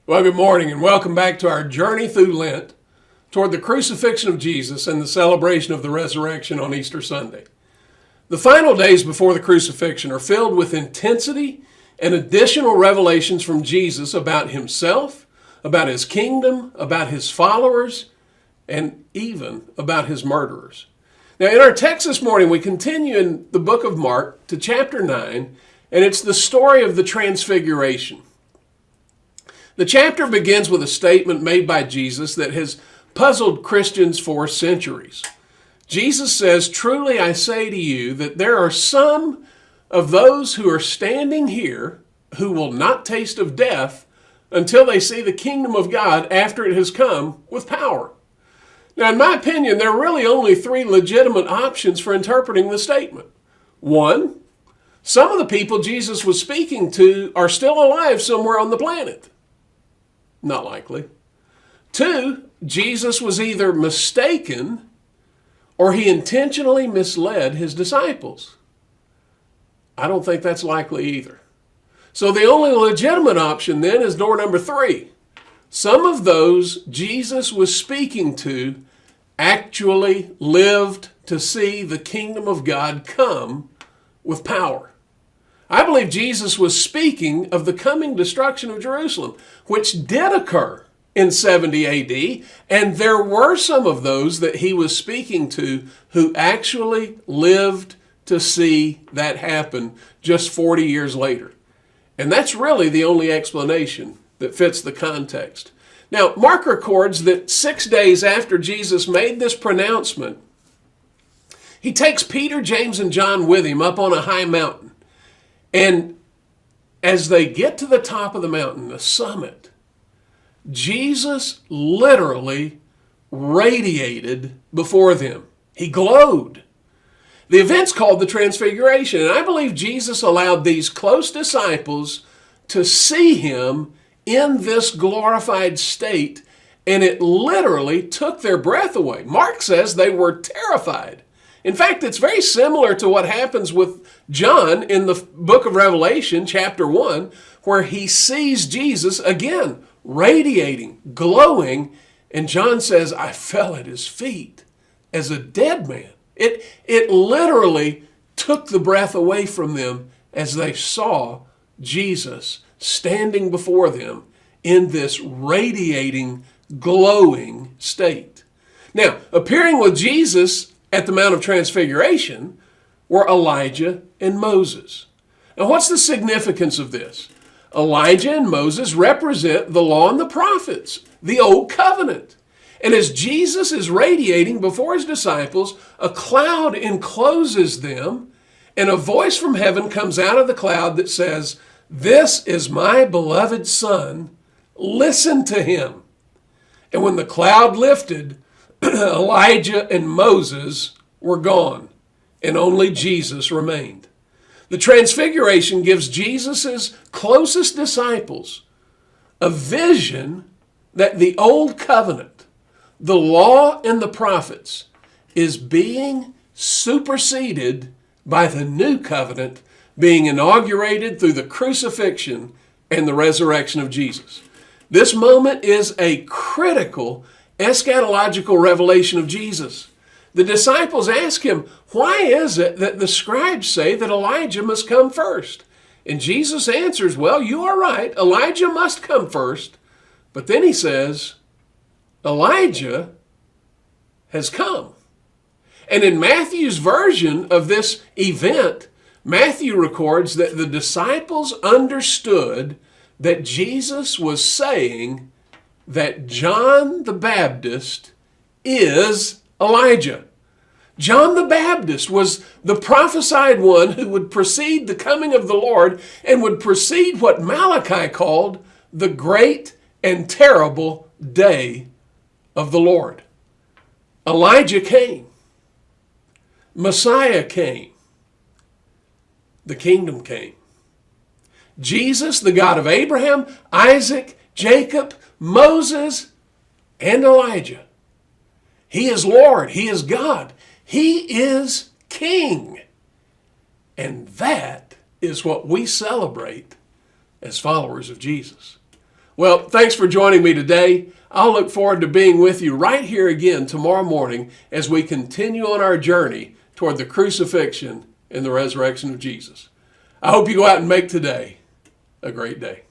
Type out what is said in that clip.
Well, good morning and welcome back to our journey through Lent toward the crucifixion of Jesus and the celebration of the resurrection on Easter Sunday. The final days before the crucifixion are filled with intensity and additional revelations from Jesus about himself, about his kingdom, about his followers, and even about his murderers. Now, in our text this morning, we continue in the book of Mark to chapter 9, and it's the story of the Transfiguration. The chapter begins with a statement made by Jesus that has puzzled Christians for centuries. Jesus says, "Truly I say to you that there are some of those who are standing here who will not taste of death until they see the kingdom of God after it has come with power." Now, in my opinion, there are really only three legitimate options for interpreting the statement. One, some of the people Jesus was speaking to are still alive somewhere on the planet. Not likely. Two, Jesus was either mistaken or he intentionally misled his disciples. I don't think that's likely either. So the only legitimate option then is door number three. Some of those Jesus was speaking to actually lived to see the kingdom of God come with power. I believe Jesus was speaking of the coming destruction of Jerusalem, which did occur in 70 AD, and there were some of those that he was speaking to who actually lived to see that happen just 40 years later. And that's really the only explanation that fits the context. Now, Mark records that 6 days after Jesus made this pronouncement, he takes Peter, James, and John with him up on a high mountain. And as they get to the top of the mountain, the summit, Jesus literally radiated before them. He glowed. The event's called the Transfiguration, and I believe Jesus allowed these close disciples to see him in this glorified state, and it literally took their breath away. Mark says they were terrified. In fact, it's very similar to what happens with John in the book of Revelation, chapter 1, where he sees Jesus again, radiating, glowing, and John says, "I fell at his feet as a dead man." It literally took the breath away from them as they saw Jesus standing before them in this radiating, glowing state. Now, appearing with Jesus at the Mount of Transfiguration were Elijah and Moses. Now, what's the significance of this? Elijah and Moses represent the law and the prophets, the old covenant. And as Jesus is radiating before his disciples, a cloud encloses them, and a voice from heaven comes out of the cloud that says, "This is my beloved Son, listen to him." And when the cloud lifted, Elijah and Moses were gone, and only Jesus remained. The Transfiguration gives Jesus' closest disciples a vision that the old covenant, the law and the prophets, is being superseded by the new covenant being inaugurated through the crucifixion and the resurrection of Jesus. This moment is a critical eschatological revelation of Jesus. The disciples ask him, "Why is it that the scribes say that Elijah must come first?" And Jesus answers, "Well, you are right. Elijah must come first." But then he says, "Elijah has come." And in Matthew's version of this event, Matthew records that the disciples understood that Jesus was saying that John the Baptist is Elijah. John the Baptist was the prophesied one who would precede the coming of the Lord and would precede what Malachi called the great and terrible day of the Lord. Elijah came. Messiah came. The kingdom came. Jesus, the God of Abraham, Isaac, Jacob, Moses, and Elijah. He is Lord. He is God. He is King. And that is what we celebrate as followers of Jesus. Well, thanks for joining me today. I'll look forward to being with you right here again tomorrow morning as we continue on our journey toward the crucifixion and the resurrection of Jesus. I hope you go out and make today a great day.